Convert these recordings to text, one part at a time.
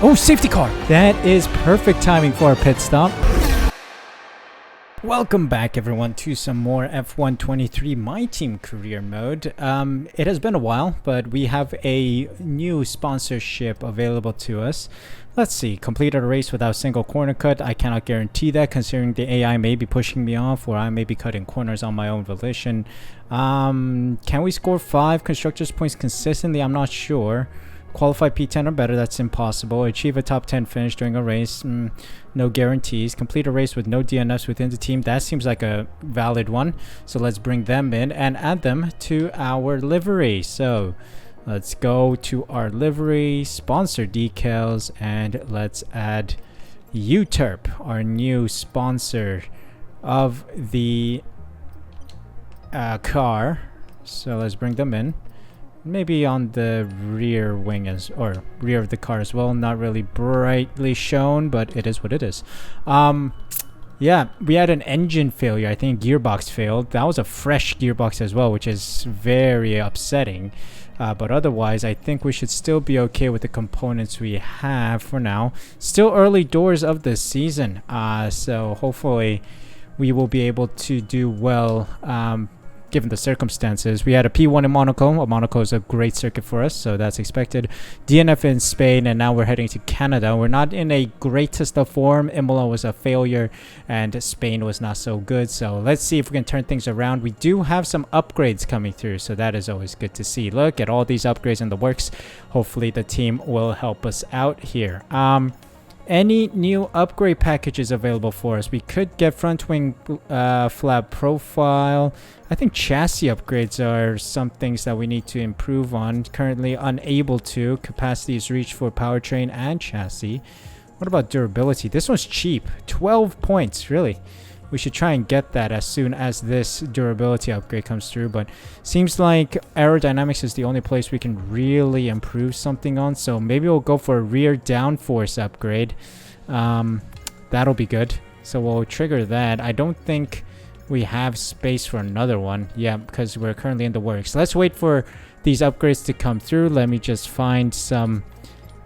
Oh, safety car. That is perfect timing for a pit stop. Welcome back everyone to some more F123 My Team career mode. It has been a while, but we have a new sponsorship available to us. Let's see, completed a race without a single corner cut. I cannot guarantee that considering the AI may be pushing me off or I may be cutting corners on my own volition. Can we score 5 constructors points consistently? I'm not sure. Qualify P10 or better, that's impossible. Achieve a top 10 finish during a race, no guarantees. Complete a race with no DNFs within the team, that seems like a valid one. So let's bring them in and add them to our livery. So let's go to our livery, sponsor decals, and let's add UTERP, our new sponsor of the car. So let's bring them in. Maybe on the rear wing or rear of the car as well. Not really brightly shown, but it is what it is. Yeah, we had an engine failure. I think gearbox failed. That was a fresh gearbox as well, which is very upsetting. But otherwise, I think we should still be okay with the components we have for now. Still early doors of the season. So hopefully we will be able to do well given the circumstances. We had a P1 in Monaco. Monaco is a great circuit for us, so that's expected. DNF in Spain, and now we're heading to Canada. We're not in a greatest of form. Imola was a failure, and Spain was not so good. So let's see if we can turn things around. We do have some upgrades coming through, so that is always good to see. Look at all these upgrades in the works. Hopefully the team will help us out here. Any new upgrade packages available for us? We could get front wing flap profile. I think chassis upgrades are some things that we need to improve on. Currently unable to. Capacity is reached for powertrain and chassis. What about durability? This one's cheap. 12 points, really. We should try and get that as soon as this durability upgrade comes through, but seems like aerodynamics is the only place we can really improve something on, so maybe we'll go for a rear downforce upgrade. That'll be good. So we'll trigger that. I don't think we have space for another one. Yeah, because we're currently in the works. Let's wait for these upgrades to come through. Let me just find some...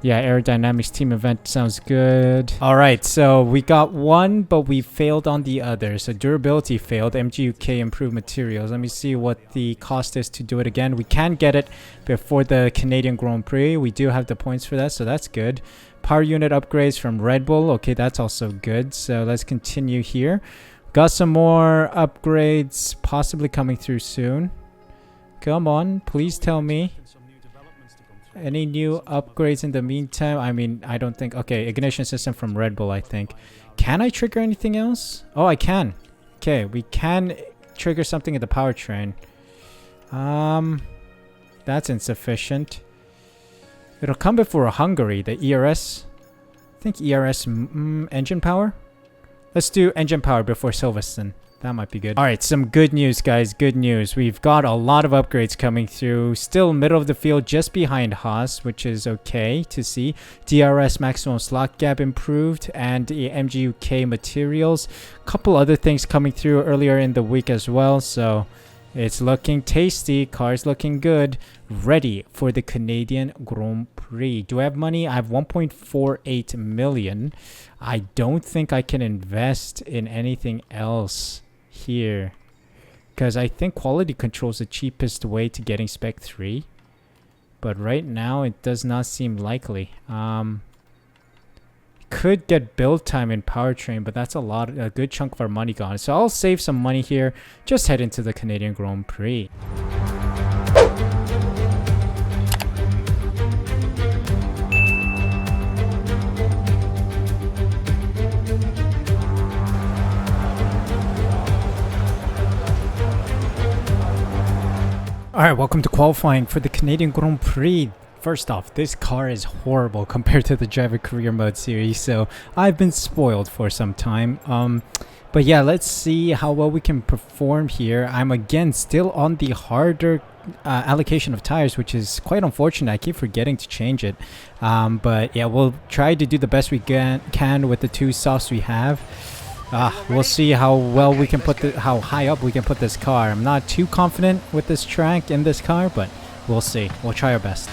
Yeah, aerodynamics team event sounds good. All right, so we got one, but we failed on the other. So durability failed. MGUK improved materials. Let me see what the cost is to do it again. We can get it before the Canadian Grand Prix. We do have the points for that, so that's good. Power unit upgrades from Red Bull. Okay, that's also good. So let's continue here. Got some more upgrades possibly coming through soon. Come on, please tell me. Any new upgrades in the meantime? I mean, I don't think... Okay, ignition system from Red Bull, I think. Can I trigger anything else? Oh, I can. Okay, we can trigger something in the powertrain. That's insufficient. It'll come before Hungary, the ERS. I think ERS engine power? Let's do engine power before Silverstone. That might be good. All right, some good news, guys. Good news. We've got a lot of upgrades coming through. Still middle of the field, just behind Haas, which is okay to see. DRS maximum slot gap improved, and the MGUK materials. A couple other things coming through earlier in the week as well. So it's looking tasty. Car's looking good. Ready for the Canadian Grand Prix. Do I have money? I have 1.48 million. I don't think I can invest in anything else here, because I think quality control is the cheapest way to getting spec 3, but right now it does not seem likely. Could get build time in powertrain, but that's a good chunk of our money gone, so I'll save some money here, just head into the Canadian Grand Prix. Alright, welcome to qualifying for the Canadian Grand Prix. First off, this car is horrible compared to the driver career mode series, so I've been spoiled for some time. But yeah, let's see how well we can perform here. I'm again still on the harder allocation of tires, which is quite unfortunate. I keep forgetting to change it. But yeah, we'll try to do the best we can with the 2 softs we have. We'll see how well we can how high up we can put this car. I'm not too confident with this track in this car, but we'll see. We'll try our best.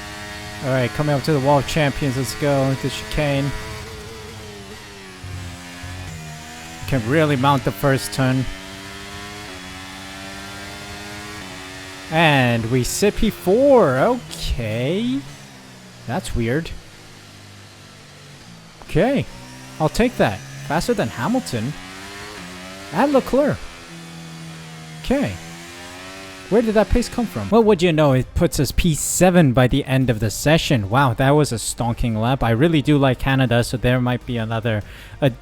Alright, coming up to the wall of champions. Let's go. The chicane. Can really mount the first turn. And we sit P4. Okay. That's weird. Okay. I'll take that. Faster than Hamilton. And Leclerc. Okay. Where did that pace come from? Well, would you know, it puts us P7 by the end of the session. Wow, that was a stonking lap. I really do like Canada, so there might be another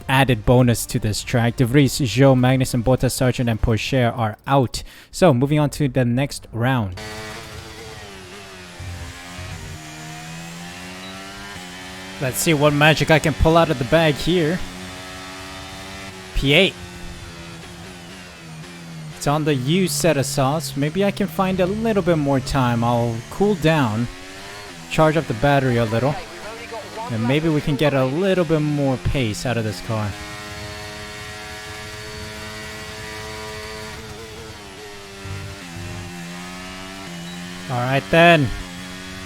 added bonus to this track. De Vries, Zhou, Magnussen, Bottas, Sargent, and Pourchaire are out. So, moving on to the next round. Let's see what magic I can pull out of the bag here. P8. It's on the U set of sauce. Maybe I can find a little bit more time. I'll cool down, charge up the battery a little, and maybe we can get a little bit more pace out of this car. Alright then.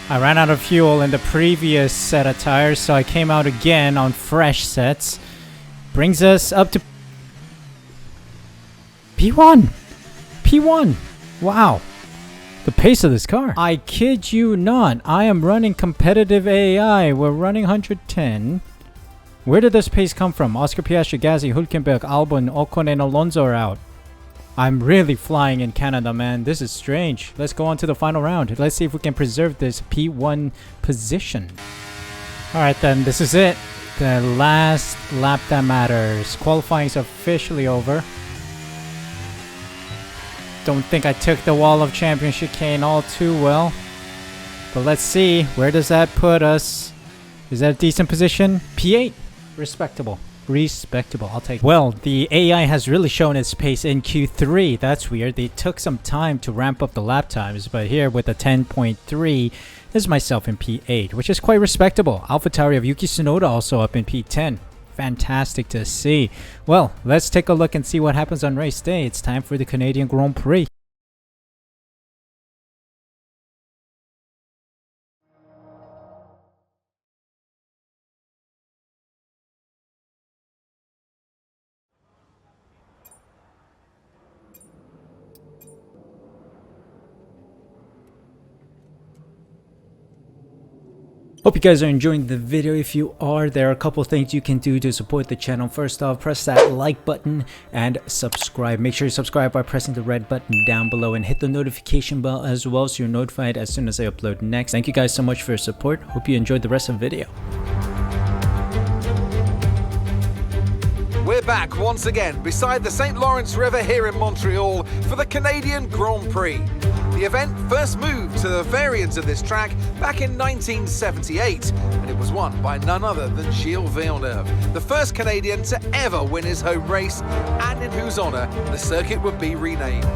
I ran out of fuel in the previous set of tires, so I came out again on fresh sets. Brings us up to P1! P1! Wow. The pace of this car. I kid you not. I am running competitive AI. We're running 110. Where did this pace come from? Oscar Piastri, Gasly, Hülkenberg, Albon, Ocon, and Alonso are out. I'm really flying in Canada, man. This is strange. Let's go on to the final round. Let's see if we can preserve this P1 position. Alright then, this is it. The last lap that matters. Qualifying is officially over. Don't think I took the wall of champion chicane all too well. But let's see. Where does that put us? Is that a decent position? P8. Respectable. Respectable. I'll take it. Well, the AI has really shown its pace in Q3. That's weird. They took some time to ramp up the lap times. But here with a 10.3, is myself in P8, which is quite respectable. AlphaTauri of Yuki Tsunoda also up in P10. Fantastic to see. Well, let's take a look and see what happens on race day. It's time for the Canadian Grand Prix. Hope you guys are enjoying the video. If you are, there are a couple things you can do to support the channel. First off, press that like button and subscribe. Make sure you subscribe by pressing the red button down below and hit the notification bell as well so you're notified as soon as I upload next. Thank you guys so much for your support. Hope you enjoyed the rest of the video. We're back once again beside the St. Lawrence River here in Montreal for the Canadian Grand Prix. The event first moved to the variant of this track back in 1978, and it was won by none other than Gilles Villeneuve, the first Canadian to ever win his home race, and in whose honour the circuit would be renamed.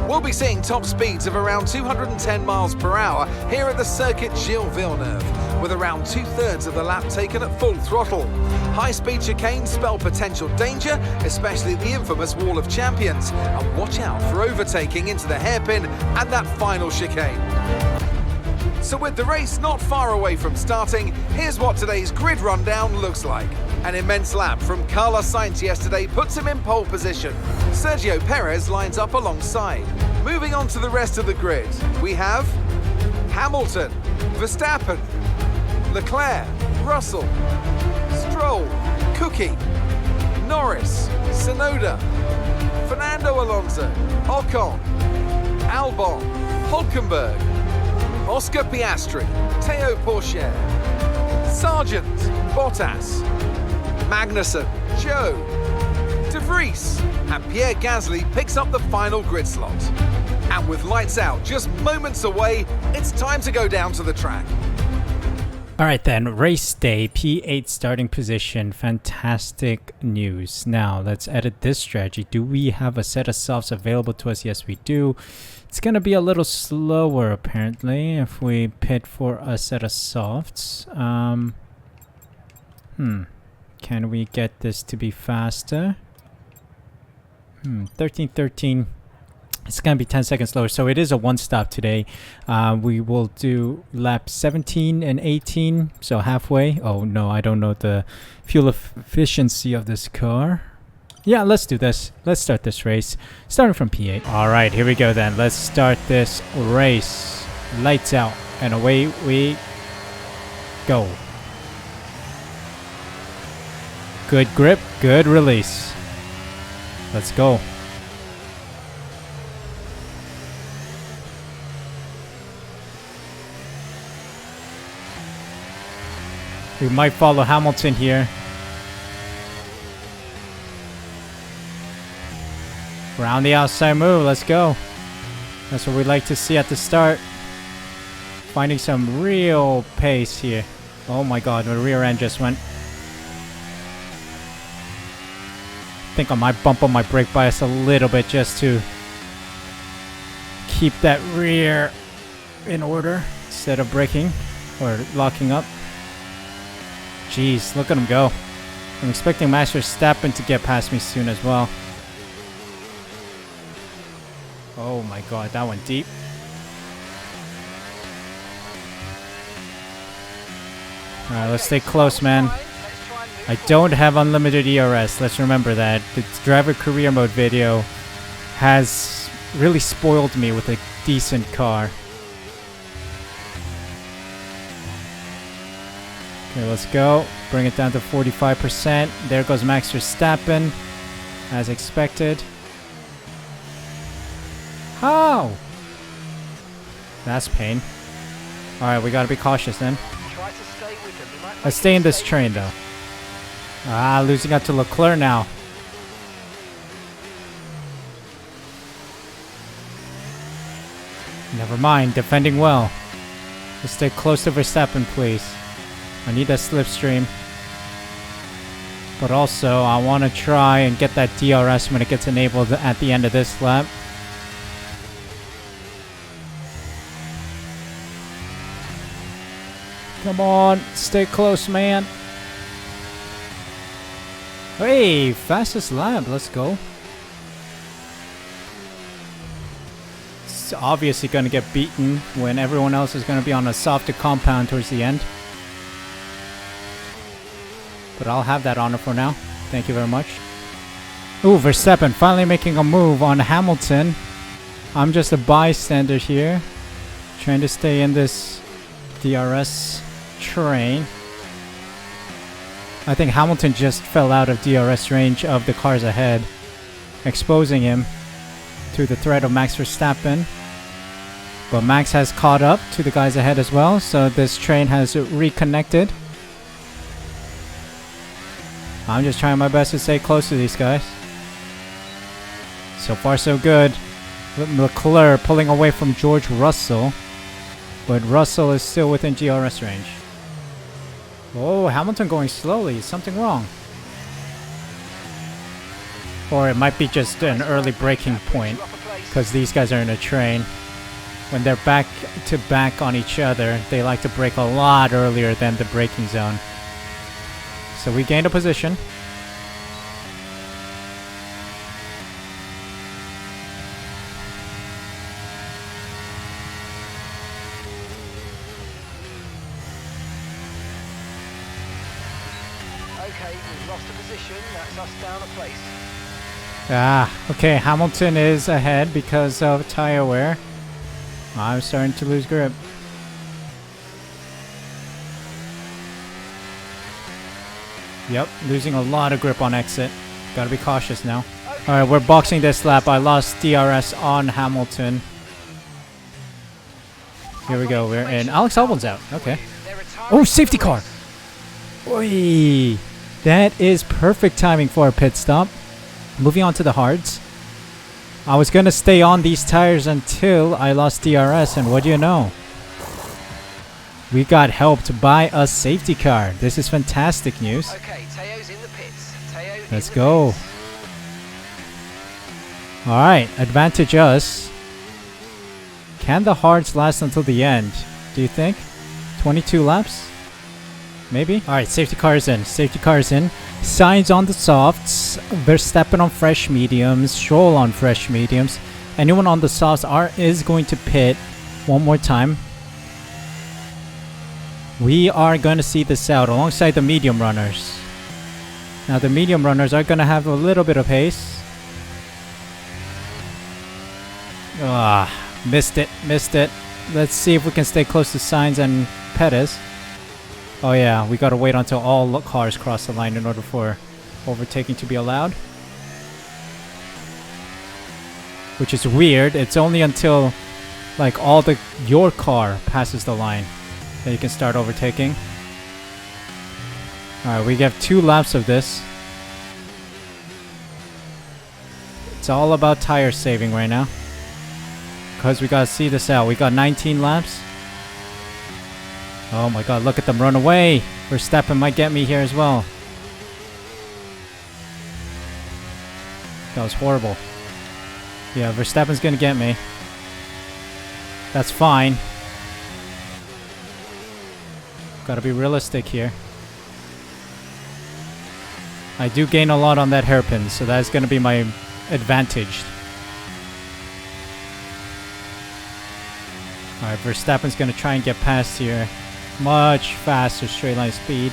We'll be seeing top speeds of around 210 miles per hour here at the circuit Gilles Villeneuve, with around 2/3 of the lap taken at full throttle. High-speed chicanes spell potential danger, especially the infamous Wall of Champions, and watch out for overtaking into the hairpin and that final chicane. So with the race not far away from starting, here's what today's grid rundown looks like. An immense lap from Carlos Sainz yesterday puts him in pole position. Sergio Perez lines up alongside. Moving on to the rest of the grid, we have Hamilton, Verstappen, Leclerc, Russell, Stroll, Cookie, Norris, Tsunoda, Fernando Alonso, Ocon, Albon, Hülkenberg, Oscar Piastri, Théo Pourchaire, Sargent, Bottas, Magnussen, Zhou, De Vries, and Pierre Gasly picks up the final grid slot. And with lights out just moments away, it's time to go down to the track. Alright then, race day, P8 starting position, fantastic news. Now, let's edit this strategy. Do we have a set of softs available to us? Yes, we do. It's going to be a little slower, apparently, if we pit for a set of softs. Can we get this to be faster? 1313 It's gonna be 10 seconds slower, so it is a one-stop today. We will do lap 17 and 18, so halfway. Oh no, I don't know the fuel efficiency of this car. Yeah, let's do this. Let's start this race, starting from P8. All right, here we go then. Let's start this race. Lights out, and away we go. Good grip, good release. Let's go. We might follow Hamilton here. Around the outside move, let's go. That's what we like to see at the start. Finding some real pace here. Oh my god, the rear end just went. I think I might bump on my brake bias a little bit just to keep that rear in order instead of braking or locking up. Jeez, look at him go. I'm expecting Max Verstappen to get past me soon as well. Oh my god, that went deep. Alright, let's stay close, man. I don't have unlimited ERS. Let's remember that. The driver career mode video has really spoiled me with a decent car. Okay, let's go. Bring it down to 45%. There goes Max Verstappen, as expected. How? That's pain. Alright, we gotta be cautious then. Let's stay in this train though. Ah, losing out to Leclerc now. Never mind, defending well. Let's stay close to Verstappen, please. I need that slipstream. But also, I want to try and get that DRS when it gets enabled at the end of this lap. Come on, stay close, man. Hey, fastest lap, let's go. It's obviously going to get beaten when everyone else is going to be on a softer compound towards the end. But I'll have that honor for now. Thank you very much. Ooh, Verstappen finally making a move on Hamilton. I'm just a bystander here, trying to stay in this DRS train. I think Hamilton just fell out of DRS range of the cars ahead, exposing him to the threat of Max Verstappen. But Max has caught up to the guys ahead as well, so this train has reconnected. I'm just trying my best to stay close to these guys. So far so good. Leclerc pulling away from George Russell, but Russell is still within GRS range. Oh, Hamilton going slowly. Is something wrong? Or it might be just an early braking point, because these guys are in a train. When they're back to back on each other, they like to brake a lot earlier than the braking zone. So we gained a position. Okay, we've lost a position. That's us down a place. Ah, okay. Hamilton is ahead because of tire wear. I'm starting to lose grip. Yep, losing a lot of grip on exit. Gotta be cautious now. Alright, we're boxing this lap. I lost DRS on Hamilton. Here we go, we're in. Alex Albon's out. Okay. Oh, safety car! Oi! That is perfect timing for a pit stop. Moving on to the hards. I was gonna stay on these tires until I lost DRS, and what do you know? We got helped by a safety car. This is fantastic news. Okay, Teo's in the pits. Let's go. Alright, advantage us. Can the hards last until the end? Do you think? 22 laps? Maybe? Alright, safety car is in. Safety car is in. Signs on the softs. Verstappen on fresh mediums. Stroll on fresh mediums. anyone on the softs is going to pit one more time. We are going to see this out alongside the medium runners. Now the medium runners are going to have a little bit of pace. Missed it. Let's see if we can stay close to Sainz and Perez. Oh yeah, we got to wait until all cars cross the line in order for overtaking to be allowed. Which is weird. It's only until like your car passes the line that you can start overtaking. Alright, we have 2 laps of this. It's all about tire saving right now, because we gotta see this out. We got 19 laps. Oh my god, look at them run away. Verstappen might get me here as well. That was horrible. Yeah, Verstappen's gonna get me. That's fine. Gotta be realistic here. I do gain a lot on that hairpin, so that's gonna be my advantage. Alright, Verstappen's gonna try and get past here. Much faster straight line speed.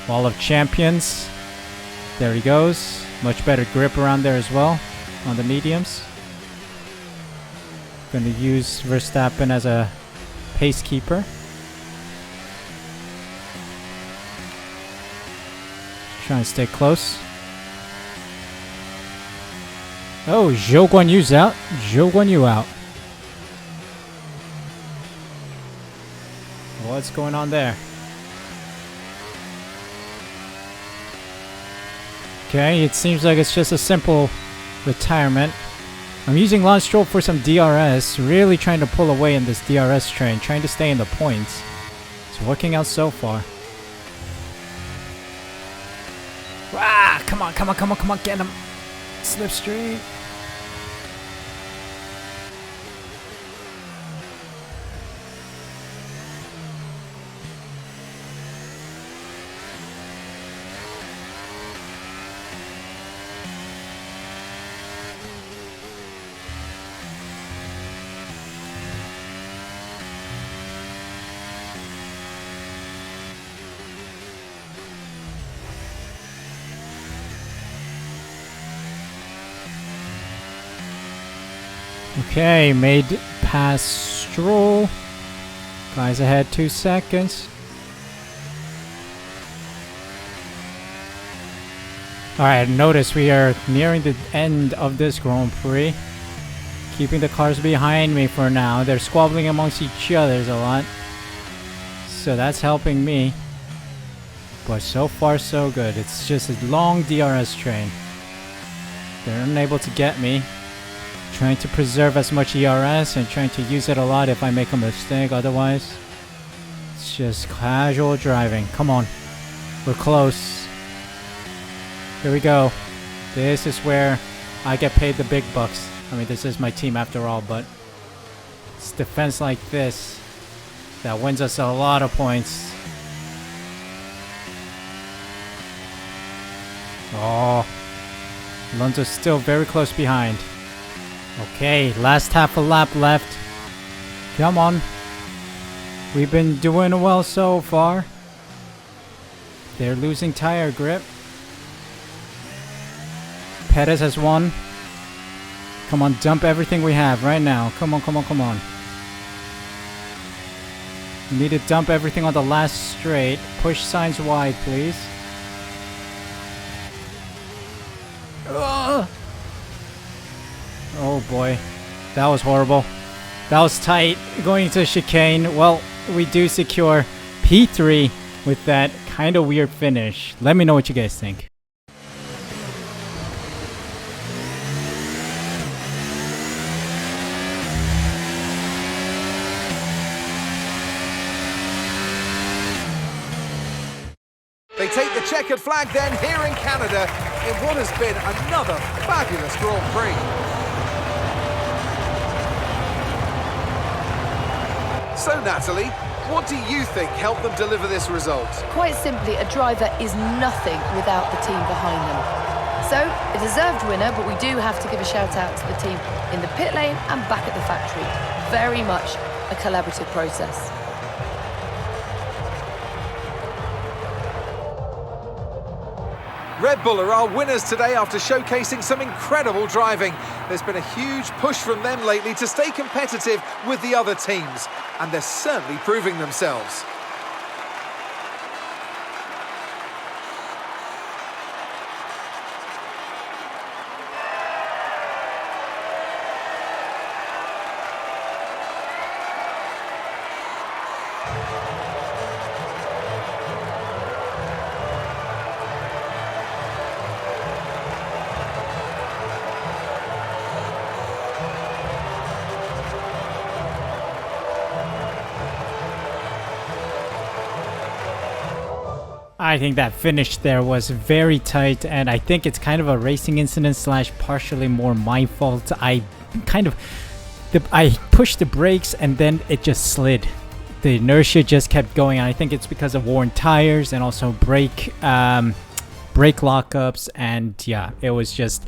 Wall of Champions. There he goes. Much better grip around there as well on the mediums. Gonna use Verstappen as a pace keeper. Try and stay close. Oh, Zhou Guan Yu's out. Zhou Guan Yu out. What's going on there? Okay, it seems like it's just a simple retirement. I'm using Lance Stroll for some DRS, really trying to pull away in this DRS train, trying to stay in the points. It's working out so far. Ah, come on, get him. Slipstream. Okay, made past Stroll. Guys ahead 2 seconds. Alright, notice we are nearing the end of this Grand Prix. Keeping the cars behind me for now. They're squabbling amongst each other a lot. So that's helping me. But so far so good. It's just a long DRS train. They're unable to get me. Trying to preserve as much ERS and trying to use it a lot if I make a mistake. Otherwise, it's just casual driving. Come on. We're close. Here we go. This is where I get paid the big bucks. I mean, this is my team after all, but it's defense like this that wins us a lot of points. Oh. Alonso's still very close behind. Okay, last half a lap left. Come on. We've been doing well so far. They're losing tire grip. Perez has won. Come on, dump everything we have right now. Come on. We need to dump everything on the last straight. Push Sainz wide, please. Ugh. Oh boy, that was horrible. That was tight. Going to chicane. Well, we do secure P3 with that kind of weird finish. Let me know what you guys think. They take the checkered flag then here in Canada in what has been another fabulous Grand Prix. So Natalie, what do you think helped them deliver this result? Quite simply, a driver is nothing without the team behind them. So, a deserved winner, but we do have to give a shout out to the team in the pit lane and back at the factory. Very much a collaborative process. Red Bull are our winners today after showcasing some incredible driving. There's been a huge push from them lately to stay competitive with the other teams, and they're certainly proving themselves. I think that finish there was very tight, and I think it's kind of a racing incident slash partially more my fault. I pushed the brakes and then it just slid. The inertia just kept going, and I think it's because of worn tires and also brake lockups, and yeah, it was just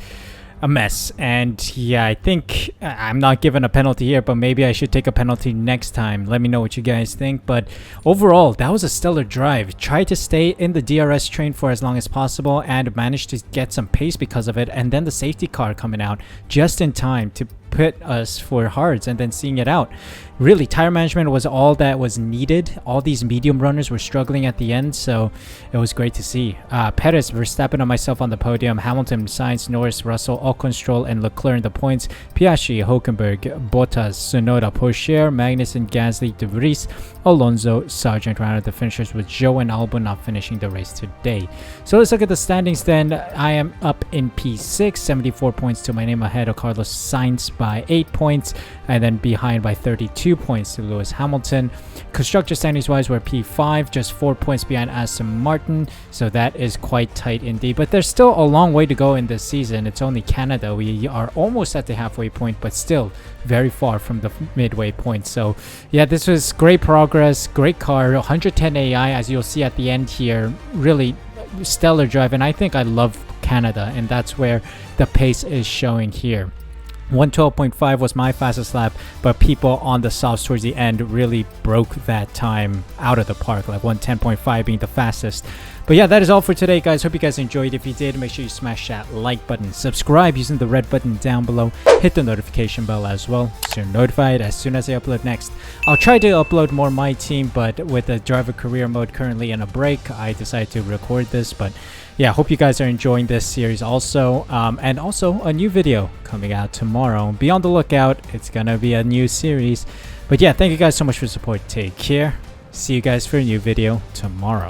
a mess. And yeah, I think I'm not given a penalty here, but maybe I should take a penalty next time. Let me know what you guys think. But overall, that was a stellar drive. Tried to stay in the DRS train for as long as possible and managed to get some pace because of it, and then the safety car coming out just in time to put us for hards and then seeing it out. Really, tire management was all that was needed. All these medium runners were struggling at the end, so it was great to see. Perez, Verstappen, and myself on the podium. Hamilton, Sainz, Norris, Russell, Ocon, Stroll, and Leclerc in the points. Piastri, Hülkenberg, Bottas, Tsunoda, Pourchaire, Magnussen, Gasly, De Vries, Alonso, Sargent rounded the finishers, with Zhou and Albon not finishing the race today. So let's look at the standings then. I am up in P6, 74 points to my name, ahead of Carlos Sainz by 8 points, and then behind by 32 points to Lewis Hamilton. Constructor standings wise, we're P5, just 4 points behind Aston Martin, so that is quite tight indeed. But there's still a long way to go in this season. It's only Canada. We are almost at the halfway point, but still very far from the midway point. So yeah, this was great progress, great car, 110 AI as you'll see at the end here. Really stellar drive, and I think I love Canada, and that's where the pace is showing here. 112.5 was my fastest lap, but people on the softs towards the end really broke that time out of the park, like 110.5 being the fastest. But yeah, that is all for today, guys. Hope you guys enjoyed. If you did, make sure you smash that like button, subscribe using the red button down below, hit the notification bell as well so you're notified as soon as I upload next. I'll try to upload more my team, but with the driver career mode currently in a break, I decided to record this. But yeah, hope you guys are enjoying this series also, and also a new video coming out tomorrow. Be on the lookout, it's gonna be a new series. But yeah, thank you guys so much for the support. Take care, see you guys for a new video tomorrow.